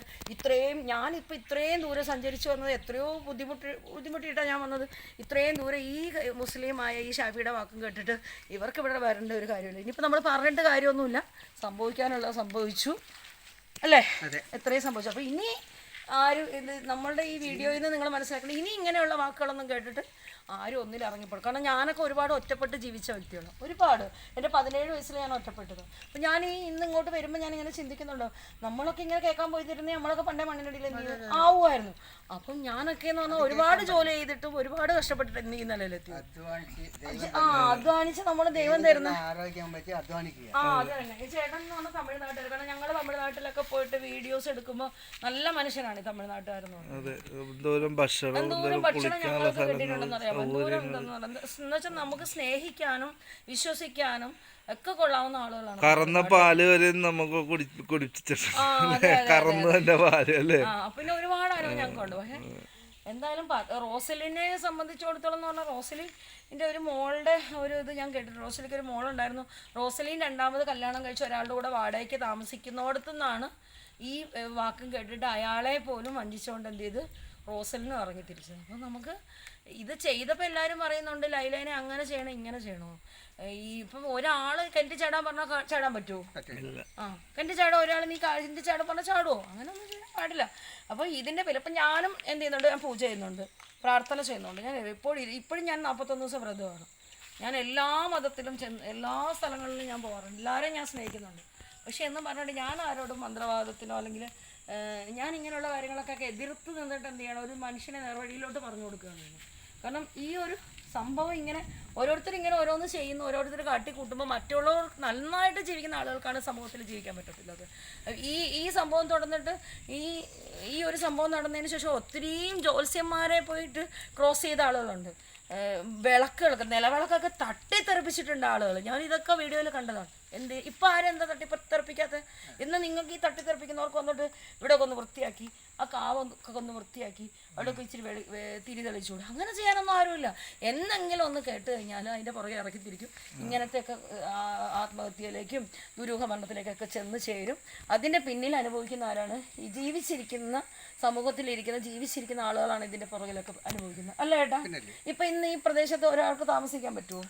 ഞാനിപ്പോൾ ഇത്രയും ദൂരം സഞ്ചരിച്ചു വന്നത് എത്രയോ ബുദ്ധിമുട്ടിയിട്ടാണ് ഞാൻ വന്നത്. ഇത്രയും ദൂരം ഈ മുസ്ലിമായ ഈ ഷാഫിയുടെ വാക്കും കേട്ടിട്ട് ഇവർക്ക് ഇവിടെ വരേണ്ട ഒരു കാര്യമില്ല. ഇനിയിപ്പോൾ നമ്മൾ പറഞ്ഞിട്ട് കാര്യമൊന്നുമില്ല, സംഭവിക്കാനുള്ളത് സംഭവിച്ചു അല്ലേ? എത്രയും സംഭവിച്ചു. അപ്പോൾ ഇനി ആരും ഇത് നമ്മളുടെ ഈ വീഡിയോയിൽ നിന്ന് നിങ്ങൾ മനസ്സിലാക്കണം, ഇനി ഇങ്ങനെയുള്ള വാക്കുകളൊന്നും കേട്ടിട്ട് ആരും ഒന്നിലും ഇറങ്ങിപ്പോഴും. കാരണം ഞാനൊക്കെ ഒരുപാട് ഒറ്റപ്പെട്ട് ജീവിച്ച വ്യക്തിയാണ്, ഒരുപാട്. എൻ്റെ 17 വയസ്സിൽ ഞാൻ ഒറ്റപ്പെട്ടത്. അപ്പം ഞാൻ ഈ ഇന്ന് ഇങ്ങോട്ട് വരുമ്പോൾ ഞാനിങ്ങനെ ചിന്തിക്കുന്നുണ്ടോ, നമ്മളൊക്കെ ഇങ്ങനെ കേൾക്കാൻ പോയിരുന്നെങ്കിൽ നമ്മളൊക്കെ പണ്ടേ മണ്ണിനടിയിൽ എന്ത് ചെയ്യും ആവുമായിരുന്നു. അപ്പം ഞാനൊക്കെ എന്ന് പറഞ്ഞാൽ ഒരുപാട് ജോലി ചെയ്തിട്ടും ഒരുപാട് കഷ്ടപ്പെട്ടിട്ട് എന്ത് ഈ നിലയിലെത്തി. അധ്വാനിച്ച് നമ്മൾ ദൈവം തരുന്ന അത് തന്നെ. ഈ ചേട്ടൻ എന്ന് പറഞ്ഞാൽ തമിഴ്നാട്ടുകാർ. കാരണം ഞങ്ങൾ തമിഴ്നാട്ടിലൊക്കെ പോയിട്ട് വീഡിയോസ് എടുക്കുമ്പോൾ നല്ല മനുഷ്യനാണ് ഈ തമിഴ്നാട്ടുകാരെന്ന് പറഞ്ഞത്. എന്തോരം ഭക്ഷണം ഞങ്ങൾക്ക് കിട്ടിയിട്ടുണ്ടെന്ന് അറിയാം. എന്നുവെച്ചാൽ നമുക്ക് സ്നേഹിക്കാനും വിശ്വസിക്കാനും ഒക്കെ കൊള്ളാവുന്ന ആളുകളാണ്. കറന്ന പാല് വരെ നമുക്ക് പിന്നെ ഒരുപാട് അനുഭവം ഞങ്ങൾക്കുണ്ട്. പക്ഷെ എന്തായാലും റോസലിനെ സംബന്ധിച്ചിടത്തോളം എന്ന് പറഞ്ഞാൽ റോസലിൻ്റെ ഒരു മോളുടെ ഒരു ഇത് ഞാൻ കേട്ടിട്ടുണ്ട്. റോസലിക്ക് ഒരു മോളുണ്ടായിരുന്നു. റോസലിൻ രണ്ടാമത് കല്യാണം കഴിച്ച് ഒരാളുടെ കൂടെ വാടകയ്ക്ക് താമസിക്കുന്നിടത്തു നിന്നാണ് ഈ വാക്കും കേട്ടിട്ട് അയാളെ പോലും വഞ്ചിച്ചുകൊണ്ട് എന്ത് ചെയ്ത് റോസലിനും ഇറങ്ങി തിരിച്ചത്. അപ്പോൾ നമുക്ക് ഇത് ചെയ്തപ്പോൾ എല്ലാവരും പറയുന്നുണ്ട് ലൈലേനെ അങ്ങനെ ചെയ്യണം ഇങ്ങനെ ചെയ്യണോ. ഈ ഇപ്പം ഒരാൾ കിണറ്റി ചാടാൻ പറഞ്ഞാൽ ചാടാൻ പറ്റുമോ? കിണറ്റി ചാടാൻ ഒരാൾ നീ കിണറ്റി ചാടാൻ പറഞ്ഞാൽ ചാടുമോ? അങ്ങനെയൊന്നും ചെയ്യാൻ പാടില്ല. അപ്പോൾ ഇതിൻ്റെ പേര് ഇപ്പം ഞാനും എന്ത് ചെയ്യുന്നുണ്ട്, ഞാൻ പൂജ ചെയ്യുന്നുണ്ട്, പ്രാർത്ഥന ചെയ്യുന്നുണ്ട്. ഞാൻ ഇപ്പോഴും ഞാൻ 41 ദിവസം വ്രതമാണ്. ഞാൻ എല്ലാ മതത്തിലും എല്ലാ സ്ഥലങ്ങളിലും ഞാൻ പോകാറുണ്ട്. എല്ലാവരെയും ഞാൻ സ്നേഹിക്കുന്നുണ്ട്. പക്ഷെ എന്ന് പറഞ്ഞിട്ട് ഞാൻ ആരോടും മന്ത്രവാദത്തിനോ അല്ലെങ്കിൽ ഞാൻ ഇങ്ങനെയുള്ള കാര്യങ്ങളൊക്കെ എതിർത്ത് നിന്നിട്ട് എന്ത് ചെയ്യണം, ഒരു മനുഷ്യനെ നേർവഴിയിലോട്ട് പറഞ്ഞു കൊടുക്കുകയാണ്. കാരണം ഈ ഒരു സംഭവം ഇങ്ങനെ ഓരോരുത്തർ ഇങ്ങനെ ഓരോന്ന് ചെയ്യുന്നു, ഓരോരുത്തർ കാട്ടിക്കൂട്ടുമ്പോൾ മറ്റുള്ളവർ നന്നായിട്ട് ജീവിക്കുന്ന ആളുകൾക്കാണ് സമൂഹത്തിൽ ജീവിക്കാൻ പറ്റത്തില്ലത്. ഈ സംഭവം തുടർന്നിട്ട് ഈ ഒരു സംഭവം നടന്നതിന് ശേഷം ഒത്തിരിയും ജ്യോത്സ്യന്മാരെ പോയിട്ട് ക്രോസ് ചെയ്ത ആളുകളുണ്ട്. വിളക്കുകളൊക്കെ നിലവിളക്കൊക്കെ തട്ടിത്തെറിപ്പിച്ചിട്ടുണ്ട് ആളുകൾ. ഞാൻ ഇതൊക്കെ വീഡിയോയിൽ കണ്ടതാണ്. ഇപ്പം ആരെന്താ തട്ടിത്തെറിപ്പിക്കാത്ത? ഇന്ന് നിങ്ങൾക്ക് ഈ തട്ടിത്തെറിപ്പിക്കുന്നവർക്ക് വന്നിട്ട് ഇവിടെയൊക്കെ ഒന്ന് വൃത്തിയാക്കി, ആ കാവൊക്കെ ഒന്ന് വൃത്തിയാക്കി, അവിടെയൊക്കെ ഇച്ചിരി തിരി തെളിച്ചുകൂടെ? അങ്ങനെ ചെയ്യാനൊന്നും ആരുമില്ല. എന്തെങ്കിലും ഒന്ന് കേട്ട് കഴിഞ്ഞാൽ അതിൻ്റെ പുറകെ ഇറക്കി തിരിക്കും. ഇങ്ങനത്തെയൊക്കെ ആത്മഹത്യയിലേക്കും ദുരൂഹ മരണത്തിലേക്കൊക്കെ ചെന്ന് ചേരും. അതിൻ്റെ പിന്നിൽ അനുഭവിക്കുന്ന ആരാണ്? ഈ ജീവിച്ചിരിക്കുന്ന ജീവിച്ചിരിക്കുന്ന ആളുകളാണ് ഇതിൻ്റെ പുറകിലൊക്കെ അനുഭവിക്കുന്നത്. അല്ല ഏട്ടാ, ഇപ്പം ഇന്ന് ഈ പ്രദേശത്ത് ഒരാൾക്ക് താമസിക്കാൻ പറ്റുമോ?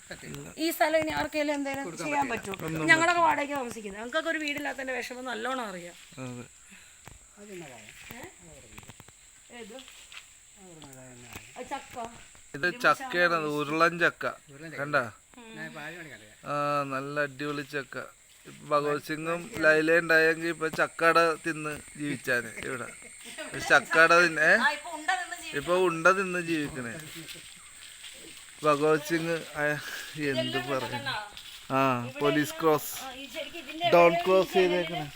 ഈ സ്ഥലം ഇനി ആർക്കെങ്കിലും എന്തെങ്കിലും ചെയ്യാൻ പറ്റുമോ? ഞങ്ങളൊക്കെ വാടകയ്ക്ക് താമസിക്കുന്നത്. ഞങ്ങൾക്കൊക്കെ ഒരു വീടില്ലാത്തതിൻ്റെ വിഷമം നല്ലോണം അറിയാം. ഇത് ചക്കയാണ്, ഉരുളൻ ചക്ക കണ്ട. നല്ല അടിപൊളി ചക്ക. ഭഗവത് സിംഗും ലൈല ഉണ്ടായെങ്കിൽ ഇപ്പൊ ചക്കട തിന്ന് ജീവിച്ചാന്. ഇവിടെ ചക്കട തിന്നെ ഇപ്പൊ ഉണ്ട തിന്ന് ജീവിക്കണേ. ഭഗവത് സിംഗ് എന്ത് പറയും. പോലീസ് ക്രോസ് ഡോൺ ക്രോസ് ചെയ്തേക്കണേ.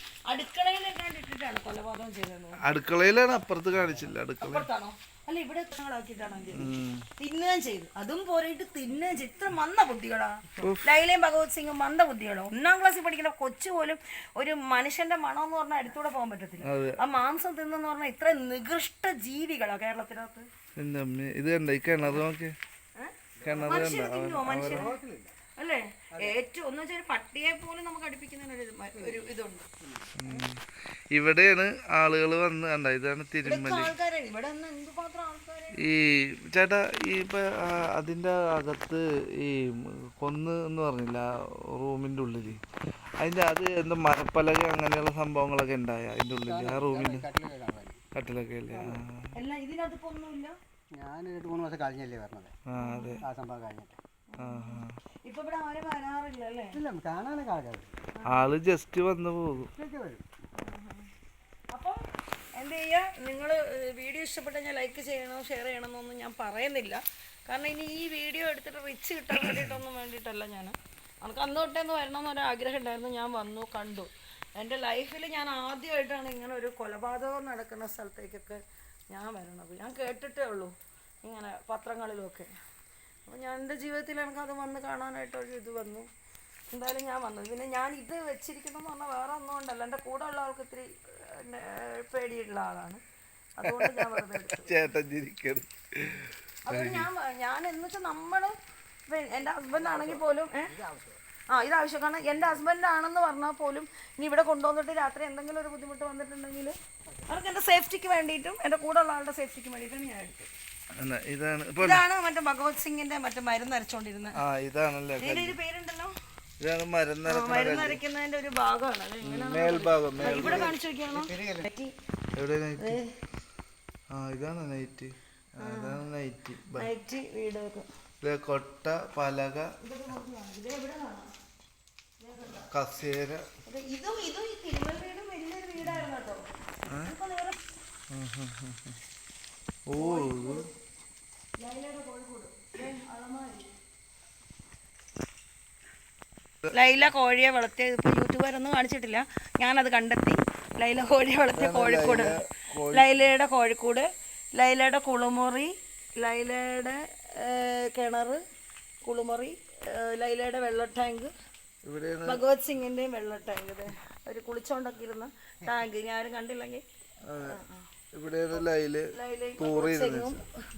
അടുക്കളയിലാണ്, അപ്പുറത്ത് കാണിച്ചില്ല. അടുക്കള അല്ല, ഇവിടെ തിന്നുകയും ചെയ്തു. അതും പോരായിട്ട് തിന്നുകയും ചെയ്തു. ഇത്ര മന്ദ ബുദ്ധികളാ ലൈലയും ഭഗവത് സിംഗും. മന്ദ ബുദ്ധികളോ. 1-ാം ക്ലാസ്സിൽ പഠിക്കുന്ന കൊച്ചു പോലും ഒരു മനുഷ്യന്റെ മണം എന്ന് പറഞ്ഞാൽ അടുത്തൂടെ പോകാൻ പറ്റത്തില്ല. ആ മാംസം തിന്നെന്ന് പറഞ്ഞാൽ ഇത്ര നികൃഷ്ട ജീവികളാ കേരളത്തിനകത്ത്. ഇത് കണ്ട ഈ കിണർ നോക്കിയേ. അല്ലേ? ഏറ്റവും ഒന്ന് വെച്ചാൽ പട്ടിയെ പോലും നമുക്ക് അടുപ്പിക്കുന്നതിന് ഒരു ഇതുണ്ട്. ഇവിടെയാണ് ആളുകൾ വന്ന് കണ്ട. ഇതാണ് തിരുമല. ഈ ചേട്ടാ ഈ ഇപ്പൊ അതിന്റെ അകത്ത് ഈ കൊന്ന് എന്ന് പറഞ്ഞില്ല റൂമിന്റെ ഉള്ളില്, അതിന്റെ അത് എന്താ മരപ്പലക അങ്ങനെയുള്ള സംഭവങ്ങളൊക്കെ ഉണ്ടായ അതിന്റെ ഉള്ളില് ആ റൂമില് കട്ടിലൊക്കെ അല്ലേ? ഞാൻ 2-3 മാസം കഴിഞ്ഞല്ലേ പറഞ്ഞത്. അതെ, ആ സംഭവം കഴിഞ്ഞിട്ട് കാണാനൊക്കെ ആൾക്കാർ ആള് ജസ്റ്റ് വന്ന് പോകും. അപ്പം എന്ത് ചെയ്യുക, നിങ്ങൾ വീഡിയോ ഇഷ്ടപ്പെട്ട ഞാൻ ലൈക്ക് ചെയ്യണോ ഷെയർ ചെയ്യണമെന്നൊന്നും ഞാൻ പറയുന്നില്ല. കാരണം ഇനി ഈ വീഡിയോ എടുത്തിട്ട് റിച്ച് കിട്ടാൻ വേണ്ടിയിട്ടല്ല. നമുക്ക് അന്ന് തൊട്ടേന്ന് വരണമെന്നൊരു ആഗ്രഹം ഉണ്ടായിരുന്നു. ഞാൻ വന്നു, കണ്ടു. എൻ്റെ ലൈഫിൽ ഞാൻ ആദ്യമായിട്ടാണ് ഇങ്ങനെ ഒരു കൊലപാതകം നടക്കുന്ന സ്ഥലത്തേക്കൊക്കെ ഞാൻ വരണത്. ഞാൻ കേട്ടിട്ടേ ഉള്ളൂ ഇങ്ങനെ പത്രങ്ങളിലൊക്കെ. അപ്പോൾ ഞാൻ എൻ്റെ ജീവിതത്തിൽ എനിക്കത് വന്ന് കാണാനായിട്ടൊരു ഇത് വന്നു. എന്തായാലും ഞാൻ വന്നത്. പിന്നെ ഞാൻ ഇത് വെച്ചിരിക്കുന്നതെന്ന് പറഞ്ഞാൽ വേറെ ഒന്നും കൊണ്ടല്ല, എൻ്റെ കൂടെ ഉള്ള ആൾക്ക് ഇത്തിരി പേടിയുള്ള ആളാണ്. അതുകൊണ്ട് ഞാൻ വെറുതെ എടുത്തു. അതുകൊണ്ട് ഞാൻ എന്ന് വെച്ചാൽ നമ്മൾ എൻ്റെ ഹസ്ബൻഡ് ആണെങ്കിൽ പോലും ഇത് ആവശ്യം. കാരണം എൻ്റെ ഹസ്ബൻഡ് ആണെന്ന് പറഞ്ഞാൽ പോലും ഇനി ഇവിടെ കൊണ്ടുവന്നിട്ട് രാത്രി എന്തെങ്കിലും ഒരു ബുദ്ധിമുട്ട് വന്നിട്ടുണ്ടെങ്കിൽ അവർക്ക് എൻ്റെ സേഫ്റ്റിക്ക് വേണ്ടിയിട്ടും എൻ്റെ കൂടെ ഉള്ള ആളുടെ സേഫ്റ്റിക്ക് വേണ്ടിയിട്ടാണ് ഞാൻ എടുത്തത്. ഇതാണ് മറ്റേ ഭഗവത് സിംഗിന്റെ മറ്റേ മരുന്ന് അരച്ചോണ്ടിരുന്നത്. പേരുണ്ടല്ലോ, മരുന്നരയ്ക്കുന്നതിന്റെ ഒരു ഭാഗമാണ്. ഇവിടെ കാണിച്ചു നോക്കിയാണോ? ഇതാണ് നൈറ്റ്. അതാണ് നൈറ്റ്. നൈറ്റ് വീട് വെക്കും. കൊട്ട, പലക, കസേര. ഇതും ഈ തിരുമൽ വീടും വലിയൊരു വീടായിരുന്നു കേട്ടോ. ഓ ലൈല കോഴിയെ വളർത്തിയ ഇപ്പൊ യൂട്യൂബുകാരൊന്നും കാണിച്ചിട്ടില്ല, ഞാനത് കണ്ടെത്തി. ലൈല കോഴിയെ വളർത്തിയ കോഴിക്കോട്, ലൈലയുടെ കോഴിക്കോട്, ലൈലയുടെ കുളിമുറി, ലൈലയുടെ കിണർ, കുളിമുറി, ലൈലയുടെ വെള്ള ടാങ്ക്, ഭഗവത് സിംഗിന്റെയും വെള്ള ടാങ്ക്. ഇത് ഒരു കുളിച്ചോണ്ടൊക്കെ ഇരുന്ന ടാങ്ക്, ഞാനും കണ്ടില്ലെങ്കിൽ. ഇവിടെ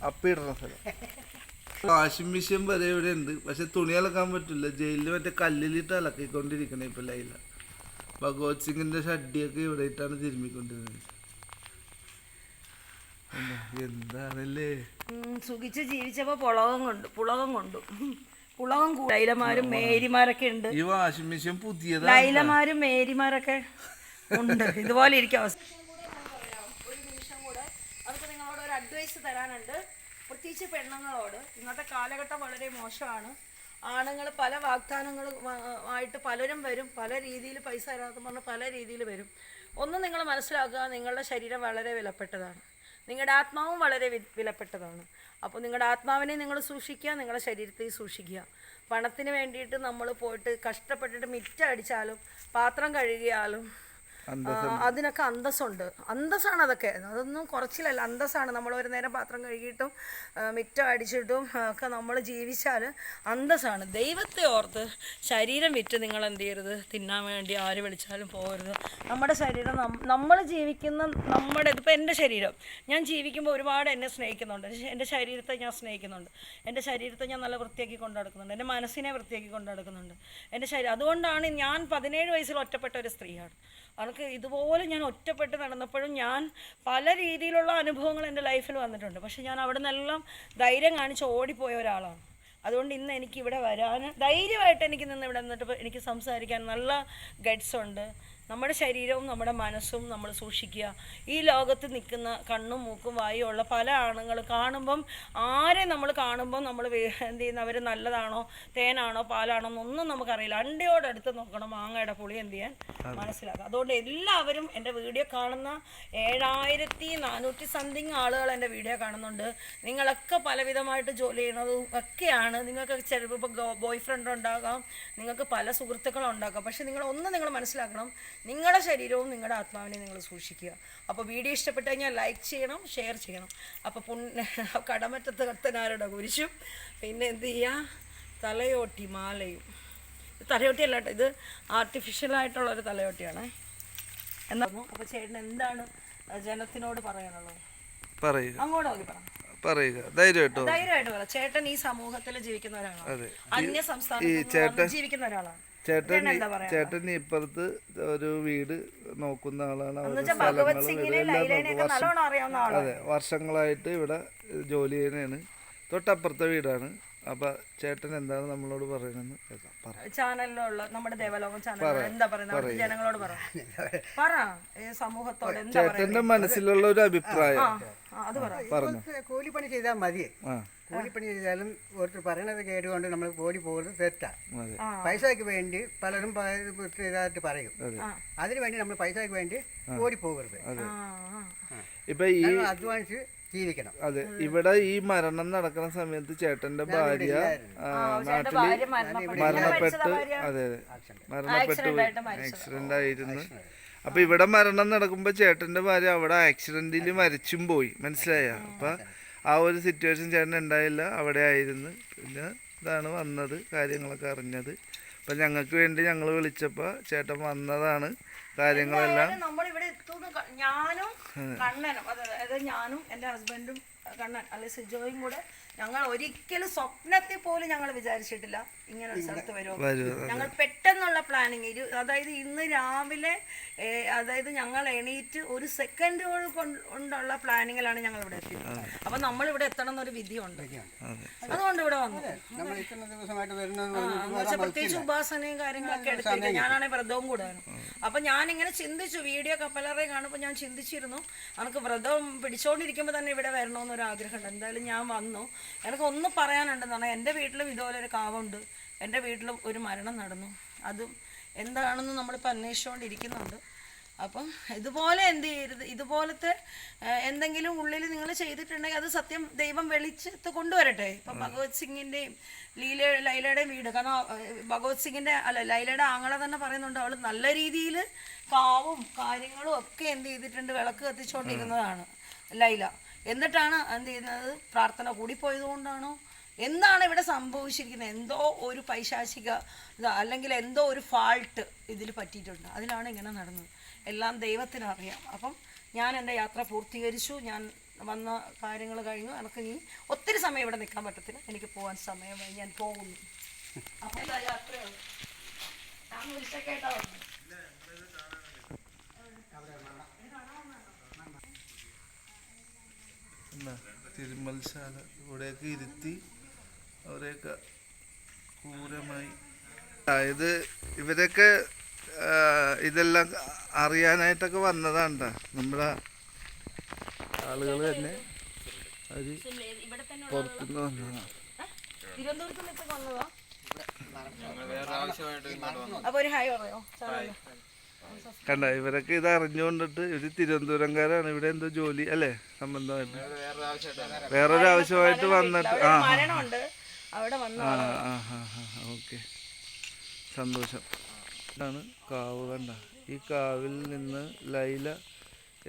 അപ്പിടുന്ന സ്ഥലം. വാഷിംഗ് മെഷീൻ വരെ ഇവിടെ ഉണ്ട്. പക്ഷെ തുണി അലക്കാൻ പറ്റില്ല. ജയിലിൽ മറ്റേ കല്ലിലിട്ട് അലക്കിക്കൊണ്ടിരിക്കണേ ഇപ്പൊ ലൈല. ഭഗവത് സിംഗിന്റെ ഷഡ്ഡിയൊക്കെ ഇവിടെ ഇട്ടാണ് തിരുമ്മിക്കൊണ്ടിരുന്നത്. എന്താണല്ലേ സുഖിച്ച് ജീവിച്ചപ്പോ പുളകം കൊണ്ടു ലൈലമാരും മേരിമാരൊക്കെ ഉണ്ട്. ഈ വാഷിംഗ് മെഷീൻ പുതിയതാണ്. ലൈലമാരും മേരിമാരൊക്കെ ഉണ്ട്. ഇതുപോലെ ഇരിക്കും അവസ്ഥ. ഒരു നിമിഷം കൂടെ അവർക്ക് നിങ്ങളോട് ഒരു അഡ്വൈസ് തരാനുണ്ട്. പ്രത്യേകിച്ച് പെണ്ണുങ്ങളോട്. ഇന്നത്തെ കാലഘട്ടം വളരെ മോശമാണ്. ആണുങ്ങൾ പല വാഗ്ദാനങ്ങളും ആയിട്ട് പലരും വരും. പല രീതിയിൽ പൈസ തരാമെന്ന് പറഞ്ഞ് പല രീതിയിൽ വരും. ഒന്നും നിങ്ങൾ മനസ്സിലാക്കുക, നിങ്ങളുടെ ശരീരം വളരെ വിലപ്പെട്ടതാണ്. നിങ്ങളുടെ ആത്മാവും വളരെ വിലപ്പെട്ടതാണ്. അപ്പോൾ നിങ്ങളുടെ ആത്മാവിനെ നിങ്ങൾ സൂക്ഷിക്കുക, നിങ്ങളുടെ ശരീരത്തെ സൂക്ഷിക്കുക. പണത്തിന് വേണ്ടിയിട്ട് നമ്മൾ പോയിട്ട് കഷ്ടപ്പെട്ടിട്ട് മിറ്റടിച്ചാലും പാത്രം കഴുകിയാലും അതിനൊക്കെ അന്തസ്സുണ്ട്. അന്തസ്സാണ് അതൊക്കെ. അതൊന്നും കുറച്ചിലല്ല, അന്തസ്സാണ്. നമ്മൾ ഒരു നേരം പാത്രം കഴുകിയിട്ടും മിറ്റം അടിച്ചിട്ടും ഒക്കെ നമ്മൾ ജീവിച്ചാൽ അന്തസ്സാണ്. ദൈവത്തെ ഓർത്ത് ശരീരം വിറ്റ് നിങ്ങൾ എന്ത് ചെയ്യരുത്, തിന്നാൻ വേണ്ടി ആര് വിളിച്ചാലും പോകരുത്. നമ്മുടെ ശരീരം നമ്മൾ ജീവിക്കുന്ന ഇതിപ്പോൾ എൻ്റെ ശരീരം, ഞാൻ ജീവിക്കുമ്പോൾ ഒരുപാട് എന്നെ സ്നേഹിക്കുന്നുണ്ട്. എൻ്റെ ശരീരത്തെ ഞാൻ സ്നേഹിക്കുന്നുണ്ട്. എൻ്റെ ശരീരത്തെ ഞാൻ നല്ല വൃത്തിയാക്കി കൊണ്ടു നടക്കുന്നുണ്ട്. എൻ്റെ മനസ്സിനെ വൃത്തിയാക്കി കൊണ്ടു നടക്കുന്നുണ്ട്. എൻ്റെ ശരീരം അതുകൊണ്ടാണ് ഞാൻ 17 വയസ്സിൽ ഒറ്റപ്പെട്ട ഒരു സ്ത്രീയാണ്. അവർക്ക് ഇതുപോലെ ഞാൻ ഒറ്റപ്പെട്ട് നടന്നപ്പോഴും ഞാൻ പല രീതിയിലുള്ള അനുഭവങ്ങൾ എൻ്റെ ലൈഫിൽ വന്നിട്ടുണ്ട്. പക്ഷെ ഞാൻ അവിടെ നിന്നെല്ലാം ധൈര്യം കാണിച്ച് ഓടിപ്പോയ ഒരാളാണ്. അതുകൊണ്ട് ഇന്ന് എനിക്ക് ഇവിടെ വരാൻ ധൈര്യമായിട്ട് എനിക്ക് നിന്ന് ഇവിടെ നിന്നിട്ട് എനിക്ക് സംസാരിക്കാൻ നല്ല ഗട്ട്സ് ഉണ്ട്. നമ്മുടെ ശരീരവും നമ്മുടെ മനസ്സും നമ്മൾ സൂക്ഷിക്കുക. ഈ ലോകത്ത് നിൽക്കുന്ന കണ്ണും മൂക്കും വായും ഉള്ള പല ആണുങ്ങൾ കാണുമ്പം, ആരെ നമ്മൾ കാണുമ്പം നമ്മൾ എന്ത് ചെയ്യുന്ന, അവർ നല്ലതാണോ തേനാണോ പാലാണോ എന്നൊന്നും നമുക്കറിയില്ല. അണ്ടയോടടുത്ത് നോക്കണം മാങ്ങയുടെ പുളി എന്ത് ചെയ്യാൻ മനസ്സിലാക്കുക. അതുകൊണ്ട് എല്ലാവരും എൻ്റെ വീഡിയോ കാണുന്ന 7400 സംതിങ് ആളുകൾ എൻ്റെ വീഡിയോ കാണുന്നുണ്ട്. നിങ്ങളൊക്കെ പലവിധമായിട്ട് ജോലി ചെയ്യണതും ഒക്കെയാണ്. നിങ്ങൾക്ക് ചിലപ്പോൾ ഇപ്പോൾ ബോയ് ഫ്രണ്ട് ഉണ്ടാകാം, നിങ്ങൾക്ക് പല സുഹൃത്തുക്കളുണ്ടാകാം. പക്ഷെ നിങ്ങൾ മനസ്സിലാക്കണം, നിങ്ങളുടെ ശരീരവും നിങ്ങളുടെ ആത്മാവിനെയും നിങ്ങൾ സൂക്ഷിക്കുക. അപ്പോൾ വീഡിയോ ഇഷ്ടപ്പെട്ട് കഴിഞ്ഞാൽ ലൈക്ക് ചെയ്യണം, ഷെയർ ചെയ്യണം. അപ്പോൾ കടമറ്റത്ത് കത്തനാരുടെ കുരിശും പിന്നെ എന്ത് ചെയ്യുക, തലയോട്ടി മാലയും. തലയോട്ടി അല്ല കേട്ടോ, ഇത് ആർട്ടിഫിഷ്യലായിട്ടുള്ളൊരു തലയോട്ടിയാണ് എന്നാ. അപ്പോൾ ചേട്ടൻ എന്താണ് ജനത്തിനോട് പറയാനുള്ളത്? പറയുക, അങ്ങോട്ട് നോക്കി പറയുക, ധൈര്യമായിട്ട് പറ. ചേട്ടൻ ഈ സമൂഹത്തിൽ ജീവിക്കുന്ന ഒരാളാണ്, അന്യ സംസ്ഥാനത്ത് ജീവിക്കുന്ന ഒരാളാണ്. ചേട്ടൻ ഇപ്പുറത്ത് ഒരു വീട് നോക്കുന്ന ആളാണ്. അതെ, വർഷങ്ങളായിട്ട് ഇവിടെ ജോലി ചെയ്യുന്നതാണ്. തൊട്ടപ്പുറത്തെ വീടാണ്. അപ്പൊ ചേട്ടൻ എന്താണ് നമ്മളോട് പറയണെന്ന് ചാനലിലുള്ള നമ്മുടെ ദേവലോകം ചാനൽ എന്താ പറയുന്നത് ജനങ്ങളോട് പറ, സമൂഹത്തോട് ചേട്ടന്റെ മനസ്സിലുള്ള ഒരു അഭിപ്രായം പറഞ്ഞു. കൂലിപ്പണി ചെയ്താൽ മതി. കൂലിപ്പണി ചെയ്താലും ഓരോരുത്തർ പറയണത് കേട്ടുകൊണ്ട് നമ്മൾ ഓടി പോകുന്നത് തെറ്റാ. പൈസയ്ക്ക് വേണ്ടി പലരും ഇതായിട്ട് പറയും. അതിനുവേണ്ടി നമ്മൾ പൈസയ്ക്ക് വേണ്ടി ഓടി പോകരുത്. ഇപ്പൊ ഈ അധ്വാനിച്ച് ജീവിക്കണം. അതെ, ഇവിടെ ഈ മരണം നടക്കുന്ന സമയത്ത് ചേട്ടന്റെ ഭാര്യ നാട്ടില് മരണപ്പെട്ട്, അതെ മരണപ്പെട്ടു, ആക്സിഡന്റ് ആയിരുന്നു. അപ്പൊ ഇവിടെ മരണം നടക്കുമ്പോ ചേട്ടന്റെ ഭാര്യ അവിടെ ആക്സിഡന്റിൽ മരിച്ചും പോയി, മനസ്സിലായ? അപ്പൊ ആ ഒരു സിറ്റുവേഷൻ ചേട്ടൻ ഉണ്ടായില്ല, അവിടെ ആയിരുന്നു. പിന്നെ ഇതാണ് വന്നത്, കാര്യങ്ങളൊക്കെ അറിഞ്ഞത്. അപ്പം ഞങ്ങൾക്ക് വേണ്ടി ഞങ്ങൾ വിളിച്ചപ്പോൾ ചേട്ടൻ വന്നതാണ്. കാര്യങ്ങളെല്ലാം ഞാനും കണ്ണനും, അതായത് ഞാനും എൻ്റെ ഹസ്ബൻഡും കണ്ണൻ അല്ലെ സിജോയും കൂടെ ഞങ്ങൾ ഒരിക്കലും സ്വപ്നത്തിൽ പോലും ഞങ്ങൾ വിചാരിച്ചിട്ടില്ല ഇങ്ങനെ ഒരു സ്ഥലത്ത് വരുമോ. ഞങ്ങൾ പെട്ടെന്നുള്ള പ്ലാനിങ്, അതായത് ഇന്ന് രാവിലെ, അതായത് ഞങ്ങൾ എണീറ്റ് ഒരു സെക്കൻഡുകൾ കൊണ്ടുള്ള പ്ലാനിങ്ങിലാണ് ഞങ്ങൾ ഇവിടെ എത്തിയത്. അപ്പൊ നമ്മളിവിടെ എത്തണം എന്നൊരു വിധിയുണ്ട്. അതുകൊണ്ട് ഇവിടെ വന്നു. നമ്മൾ ഇത്ര ദിവസമായിട്ട് വരുന്നത് പ്രത്യേകിച്ച് ഉപാസനയും കാര്യങ്ങളൊക്കെ എടുത്തിരിക്കും. ഞാനാണെങ്കിൽ വ്രതവും കൂടാണ്. അപ്പൊ ഞാനിങ്ങനെ ചിന്തിച്ചു, വീഡിയോ കപ്പലറെ കാണുമ്പോൾ ഞാൻ ചിന്തിച്ചിരുന്നു, എനിക്ക് വ്രതം പിടിച്ചോണ്ടിരിക്കുമ്പോൾ തന്നെ ഇവിടെ വരണമെന്നൊരു ആഗ്രഹമുണ്ട്. എന്തായാലും ഞാൻ വന്നു. എനിക്ക് ഒന്നും പറയാനുണ്ടെന്ന് പറഞ്ഞാൽ എൻ്റെ വീട്ടിലും ഇതുപോലെ ഒരു കാവുണ്ട്, എൻ്റെ വീട്ടിലും ഒരു മരണം നടന്നു. അതും എന്താണെന്ന് നമ്മളിപ്പോൾ അന്വേഷിച്ചുകൊണ്ടിരിക്കുന്നുണ്ട്. അപ്പം ഇതുപോലെ എന്ത് ചെയ്യരുത്, ഇതുപോലത്തെ എന്തെങ്കിലും ഉള്ളിൽ നിങ്ങൾ ചെയ്തിട്ടുണ്ടെങ്കിൽ അത് സത്യം ദൈവം വെളിച്ചത്ത് കൊണ്ടുവരട്ടെ. ഇപ്പം ഭഗവത് സിംഗിൻ്റെയും ലൈലയുടെയും വീട്, കാരണം ഭഗവത് സിംഗിൻ്റെ ലൈലയുടെ ആങ്ങളെ തന്നെ പറയുന്നുണ്ട്, അവൾ നല്ല രീതിയിൽ കാവും കാര്യങ്ങളും ഒക്കെ എന്ത് ചെയ്തിട്ടുണ്ട്, വിളക്ക് കത്തിച്ചുകൊണ്ടിരുന്നതാണ് ലൈല. എന്നിട്ടാണ് എന്ത് ചെയ്യുന്നത്, പ്രാർത്ഥന കൂടിപ്പോയതുകൊണ്ടാണോ എന്താണ് ഇവിടെ സംഭവിച്ചിരിക്കുന്നത്, എന്തോ ഒരു പൈശാചിക അല്ലെങ്കിൽ എന്തോ ഒരു ഫാൾട്ട് ഇതിൽ പറ്റിയിട്ടുണ്ട്, അതിലാണ് ഇങ്ങനെ നടന്നത്. എല്ലാം ദൈവത്തിനറിയാം. അപ്പം ഞാൻ എൻ്റെ യാത്ര പൂർത്തീകരിച്ചു, ഞാൻ വന്ന കാര്യങ്ങൾ കഴിഞ്ഞു. എനിക്ക് ഇനി ഒത്തിരി സമയം ഇവിടെ നിൽക്കാൻ പറ്റത്തില്ല, എനിക്ക് പോകാൻ സമയമായി, ഞാൻ പോകുന്നു. അപ്പം എന്താ യാത്രയാണ്, ഞാൻ വിളിച്ചേട്ടാ വന്നു. തിരുമൽശാല ഇവിടെയൊക്കെ ഇരുത്തി അവരെയൊക്കെ ക്രൂരമായി. ഇത് ഇവരൊക്കെ ഇതെല്ലാം അറിയാനായിട്ടൊക്കെ വന്നതാണ്ട നമ്മുടെ ആളുകൾ തന്നെ. അവര് പുറത്തുനിന്ന് വന്നതാണ്. കണ്ട ഇവരൊക്കെ ഇത് അറിഞ്ഞുകൊണ്ടിട്ട് ഇവര് തിരുവനന്തപുരംകാരാണ്. ഇവിടെ എന്തോ ജോലി അല്ലേ സംബന്ധമായിട്ട് വേറൊരു ആവശ്യമായിട്ട് വന്നിട്ട് ഓക്കെ, സന്തോഷം. ഇതാണ് കാവ്. കണ്ട ഈ കാവിൽ നിന്ന് ലൈല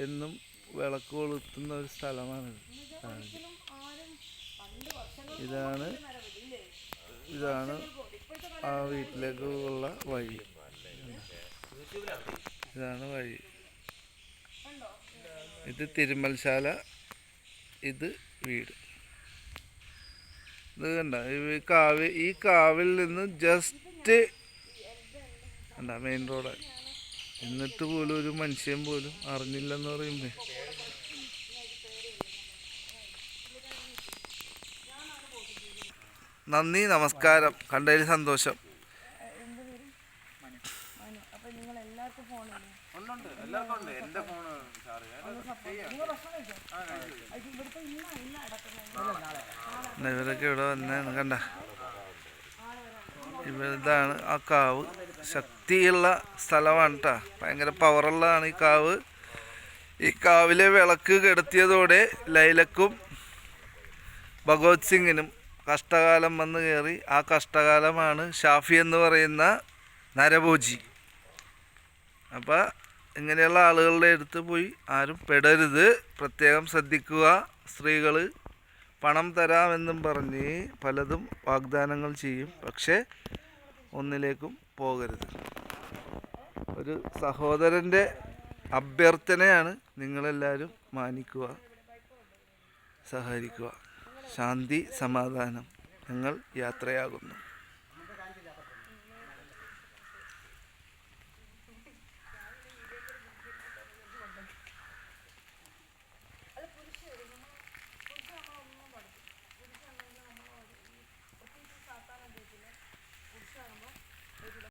എന്നും വിളക്ക് കൊളുത്തുന്ന ഒരു സ്ഥലമാണിത്. ഇതാണ് ആ വീട്ടിലേക്കുള്ള വഴി. ഇതാണ് വഴി. ഇത് തിരുമൽശാല, ഇത് വീട്. ഇത് കണ്ട ഈ കാവിൽ നിന്ന് ജസ്റ്റ് കണ്ട മെയിൻ റോഡ്. എന്നിട്ട് പോലും ഒരു മനുഷ്യൻ പോലും അറിഞ്ഞില്ലെന്ന് പറയുമ്പോ നന്ദി, നമസ്കാരം. കണ്ടതിൽ സന്തോഷം. ഇവരൊക്കെ ഇവിടെ വന്നാണ്. കണ്ട ഇതാണ് ആ കാവ്. ശക്തിയുള്ള സ്ഥലമാണ് കേട്ടോ, ഭയങ്കര പവറുള്ളതാണ് ഈ കാവ്. ഈ കാവിലെ വിളക്ക് കെടുത്തിയതോടെ ലൈലക്കും ഭഗവത് സിംഗിനും കഷ്ടകാലം വന്ന് കയറി. ആ കഷ്ടകാലമാണ് ഷാഫി എന്ന് പറയുന്ന നരഭോജി. അപ്പം ഇങ്ങനെയുള്ള ആളുകളുടെ അടുത്ത് പോയി ആരും പെടരുത്, പ്രത്യേകം ശ്രദ്ധിക്കുക. സ്ത്രീകൾ പണം തരാമെന്നും പറഞ്ഞ് പലതും വാഗ്ദാനങ്ങൾ ചെയ്യും, പക്ഷേ ഒന്നിലേക്കും പോകരുത്. ഒരു സഹോദരൻ്റെ അഭ്യർത്ഥനയാണ്, നിങ്ങളെല്ലാവരും മാനിക്കുക, സഹകരിക്കുക. ശാന്തി സമാധാനം. ഞങ്ങൾ യാത്രയാകുന്നു.